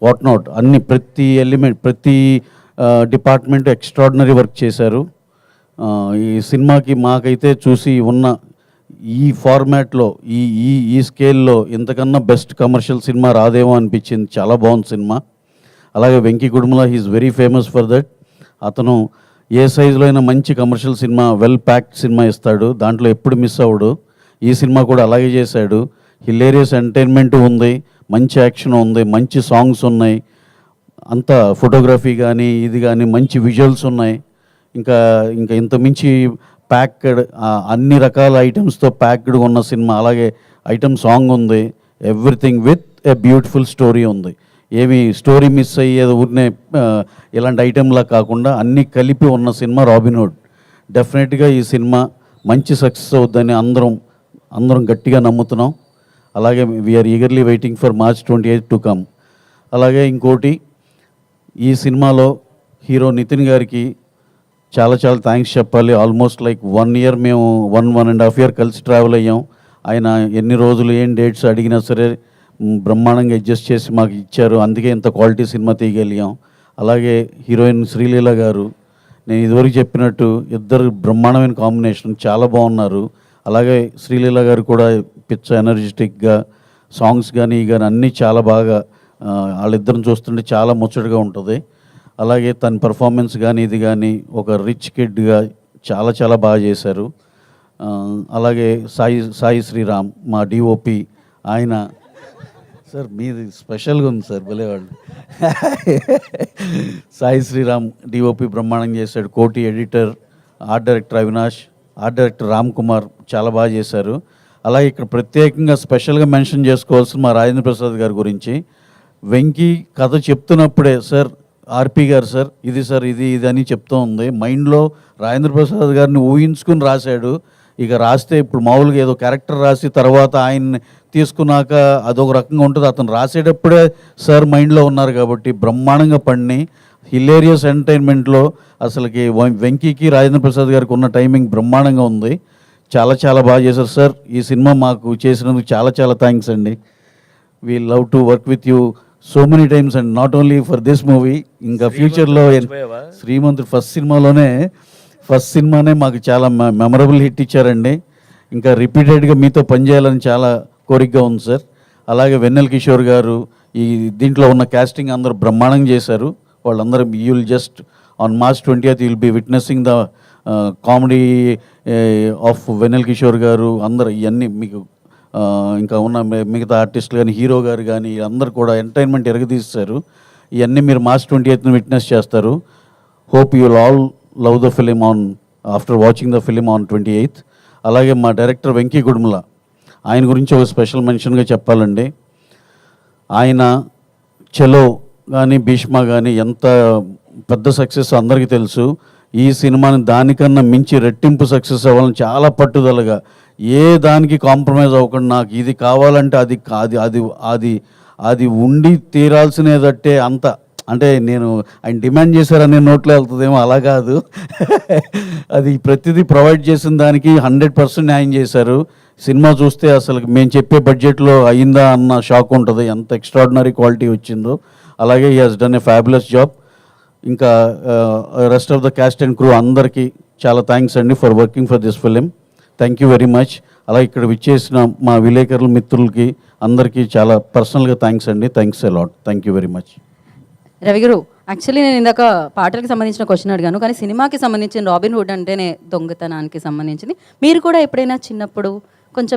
What not అన్ని ప్రతి element ప్రతి డిపార్ట్మెంట్ ఎక్స్ట్రాడినరీ వర్క్ చేశారు. ఈ సినిమాకి మాకైతే చూసి ఉన్న ఈ ఫార్మాట్లో ఈ ఈ ఈ స్కేల్లో ఇంతకన్నా బెస్ట్ కమర్షియల్ సినిమా రాదేమో అనిపించింది. చాలా బాగుంది సినిమా. అలాగే Venky Kudumula he is very famous for that. అతను ఏ సైజులో అయినా మంచి commercial cinema, well packed cinema ఇస్తాడు, దాంట్లో ఎప్పుడు మిస్ అవ్వడు. ఈ సినిమా కూడా అలాగే చేశాడు. హిలేరియస్ ఎంటర్టైన్మెంట్ ఉంది, మంచి యాక్షన్ ఉంది, మంచి సాంగ్స్ ఉన్నాయి, అంత ఫోటోగ్రఫీ కానీ ఇది కానీ మంచి విజువల్స్ ఉన్నాయి. ఇంకా ఇంకా ఇంతమించి ప్యాక్డ్ అన్ని రకాల ఐటమ్స్తో ప్యాక్డ్ ఉన్న సినిమా. అలాగే ఐటమ్ సాంగ్ ఉంది, everything with a beautiful story ఉంది. ఏమి స్టోరీ మిస్ అయ్యేది ఊరినే ఇలాంటి ఐటెంలా కాకుండా అన్నీ కలిపి ఉన్న సినిమా రాబిన్హుడ్. డెఫినెట్గా ఈ సినిమా మంచి సక్సెస్ అవుద్దని అందరం గట్టిగా నమ్ముతున్నాం. అలాగే we are eagerly waiting for March 28 to come. అలాగే ఇంకోటి, ఈ సినిమాలో హీరో నితిన్ గారికి చాలా చాలా థ్యాంక్స్ చెప్పాలి. ఆల్మోస్ట్ లైక్ 1 year మేము 1.5 year కలిసి ట్రావెల్ అయ్యాం. ఆయన ఎన్ని రోజులు ఏం డేట్స్ అడిగినా సరే బ్రహ్మాండంగా అడ్జస్ట్ చేసి మాకు ఇచ్చారు. అందుకే ఇంత క్వాలిటీ సినిమా తీయగలిగాం. అలాగే హీరోయిన్ శ్రీలీల గారు, నేను ఇదివరకు చెప్పినట్టు ఇద్దరు బ్రహ్మాండమైన కాంబినేషన్, చాలా బాగున్నారు. అలాగే శ్రీలీల గారు కూడా పిచ్చ ఎనర్జెటిక్గా సాంగ్స్ కానీ అన్నీ చాలా బాగా, వాళ్ళిద్దరిని చూస్తుంటే చాలా ముచ్చటగా ఉంటుంది. అలాగే తన పర్ఫార్మెన్స్ కానీ ఇది కానీ ఒక రిచ్ కిడ్గా చాలా చాలా బాగా చేశారు. అలాగే సాయి శ్రీరామ్ మా డిఓపి, ఆయన సార్ మీది స్పెషల్గా ఉంది సార్, భలేవాళ్ళు. సాయి శ్రీరామ్ డిఓపి బ్రహ్మాండం చేశాడు. కోటి editor, art director Avinash, art director Ram Kumar చాలా బాగా చేశారు. అలాగే ఇక్కడ ప్రత్యేకంగా స్పెషల్గా మెన్షన్ చేసుకోవాల్సిన మా రాజేంద్ర ప్రసాద్ గారి గురించి. వెంకీ కథ చెప్తున్నప్పుడే సార్ ఆర్పి గారు సార్ ఇది అని చెప్తూ ఉంది. మైండ్లో రాజేంద్ర ప్రసాద్ గారిని ఊహించుకుని రాశాడు. ఇక రాస్తే ఇప్పుడు మామూలుగా ఏదో క్యారెక్టర్ రాసి తర్వాత ఆయన్ని తీసుకున్నాక అదొక రకంగా ఉంటుంది. అతను రాసేటప్పుడే సార్ మైండ్లో ఉన్నారు కాబట్టి బ్రహ్మాండంగా పండి హిలేరియస్ ఎంటర్టైన్మెంట్లో అసలుకి వెంకీకి రాజేంద్ర ప్రసాద్ గారికి ఉన్న టైమింగ్ బ్రహ్మాండంగా ఉంది. చాలా చాలా బాగా చేశారు సార్. ఈ సినిమా మాకు చేసినందుకు చాలా చాలా థ్యాంక్స్ అండి. We love to work with you so many times and not only for this movie, ఇంకా ఫ్యూచర్లో శ్రీమంతుడు ఫస్ట్ సినిమానే మాకు చాలా మెమరబుల్ హిట్ ఇచ్చారండి. ఇంకా రిపీటెడ్గా మీతో పనిచేయాలని చాలా కోరికగా ఉంది సార్. అలాగే వెన్నెల కిషోర్ గారు, ఈ దీంట్లో ఉన్న క్యాస్టింగ్ అందరూ బ్రహ్మాండంగా చేశారు. వాళ్ళందరూ you will just on March 20th you will be witnessing the comedy of Vennela Kishore garu. అందరూ ఇవన్నీ మీకు ఇంకా ఉన్న మిగతా ఆర్టిస్టులు కానీ హీరో గారు కానీ అందరు కూడా ఎంటర్టైన్మెంట్ ఎరగదీస్తారు. ఇవన్నీ మీరు March 28th విట్నెస్ చేస్తారు. Hope you will all love the film after watching the film on 28th. అలాగే మా డైరెక్టర్ వెంకీ కుడుముల, ఆయన గురించి ఒక స్పెషల్ మెన్షన్గా చెప్పాలండి. ఆయన చలో కానీ భీష్మ కానీ ఎంత పెద్ద సక్సెస్ అందరికీ తెలుసు. ఈ సినిమాని దానికన్నా మించి రెట్టింపు సక్సెస్ అవ్వాలని చాలా పట్టుదలగా, ఏ దానికి కాంప్రమైజ్ అవ్వకుండా నాకు ఇది కావాలంటే అది అది అది అది ఉండి తీరాల్సినదట్టే అంత, అంటే నేను ఆయన డిమాండ్ చేశారనే నోట్లో వెళ్తుందేమో, అలా కాదు. అది ప్రతిదీ ప్రొవైడ్ చేసిన దానికి 100% న్యాయం చేశారు. సినిమా చూస్తే అసలు మేము చెప్పే బడ్జెట్లో అయిందా అన్న షాక్ ఉంటుంది, ఎంత ఎక్స్ట్రాడినరీ క్వాలిటీ వచ్చిందో. అలాగే he has done a fabulous job. ఇంకా rest of the cast and crew అందరికీ చాలా థ్యాంక్స్ అండి for working for this film. Thank you very much. అలాగే ఇక్కడ విచ్చేసిన మా విలేకరుల మిత్రులకి అందరికీ చాలా పర్సనల్గా థ్యాంక్స్ అండి. Thanks a lot. Thank you very much. Ravi గారు, యాక్చువల్లీ నేను ఇందాక పాటలకు సంబంధించిన క్వశ్చన్ అడిగాను, కానీ సినిమాకి సంబంధించిన రాబిన్హుడ్ అంటేనే దొంగతనానికి సంబంధించింది. మీరు కూడా ఎప్పుడైనా చిన్నప్పుడు కొంచెం